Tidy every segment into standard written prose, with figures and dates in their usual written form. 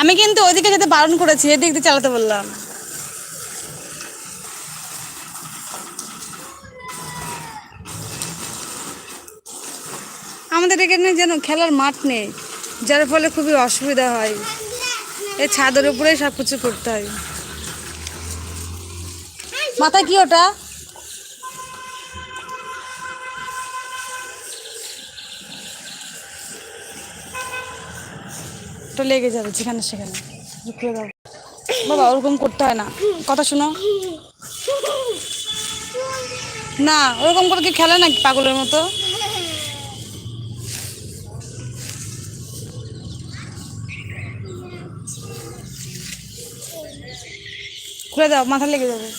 আমি কিন্তু ওইদিকে যেতে বারণ করেছি, এদিক দিয়ে চালাতে বললাম। আমাদের এখানে যেন খেলার মাঠ নেই, যার ফলে খুবই অসুবিধা হয়। এই ছাদের উপরেই সব কিছু করতে হয়। মাথায় কি ওটা? ওটা লেগে যাবে যেখানে সেখানে, খুলে দাও। বাবা ওরকম করতে হয় না, কথা শোনো। না ওরকম করে কি খেলে নাকি পাগলের মতো? খুলে দাও, মাথা লেগে যাবে।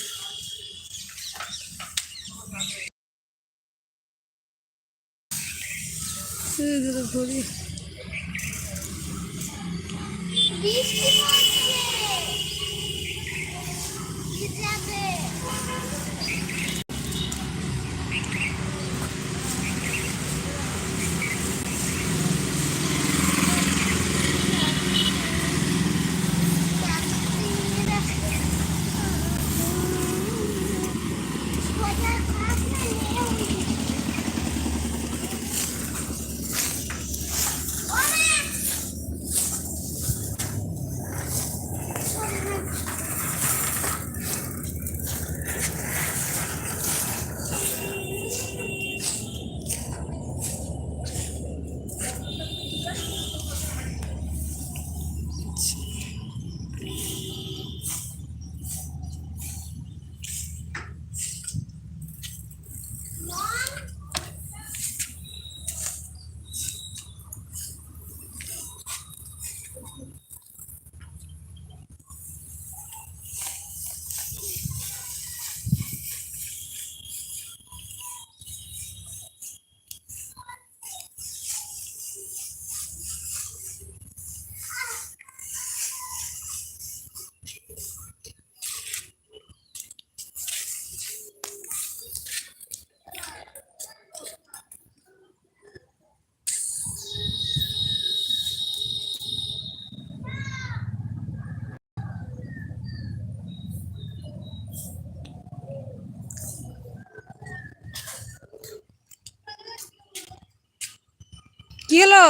কি হলো?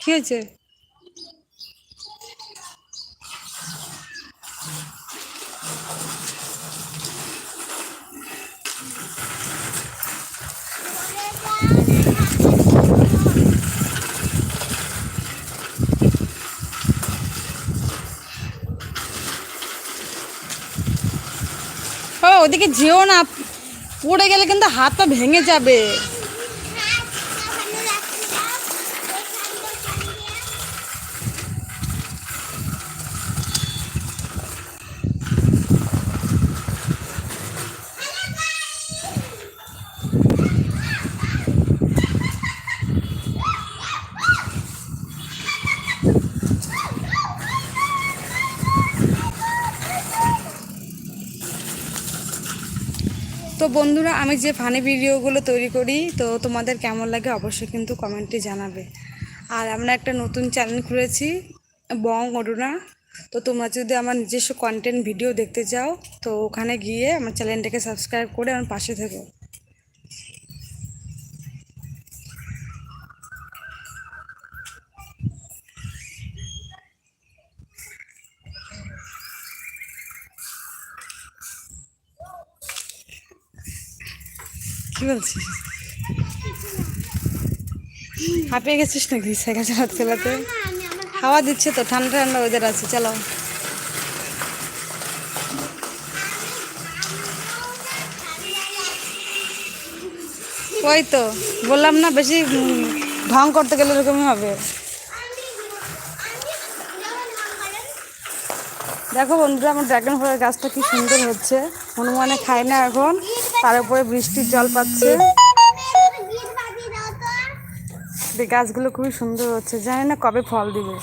কি হয়েছে? ও ওদিকে যেও না, পড়ে গেলে কিন্তু হাত পা ভেঙে যাবে। তো বন্ধুরা, আমি যে ফানি ভিডিওগুলো তৈরি করি, তো তোমাদের কেমন লাগে অবশ্যই কিন্তু কমেন্টে জানাবে। আর আমরা একটা নতুন চ্যানেল খুলেছি, বং অরুণা। তো তোমরা যদি আমার নিজস্ব কন্টেন্ট ভিডিও দেখতে চাও, তো ওখানে গিয়ে আমার চ্যানেলটাকে সাবস্ক্রাইব করে আমার পাশে থেকো। কি বলছিস? হাঁপিয়ে গেছিস নাকি সাইকেল চালাতে চালাতে? হাওয়া দিচ্ছে তো, ঠান্ডা ঠান্ডা ওয়েদার আছে, চলো। ওই তো বললাম না, বেশি ঢং করতে গেলে এরকমই হবে। দেখো বন্ধুরা, আমার ড্রাগন ফলের গাছটা কি সুন্দর হচ্ছে। হনুমানে খায় না এখন, তার উপরে বৃষ্টির জল পাচ্ছে। গাছগুলো খুবই সুন্দর হচ্ছে, জানি না কবে ফল দিবে।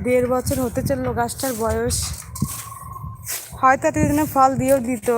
1.5 বছর হতে চললো গাছটার বয়স, হয়তো এতদিনে ফল দিয়েও দিত।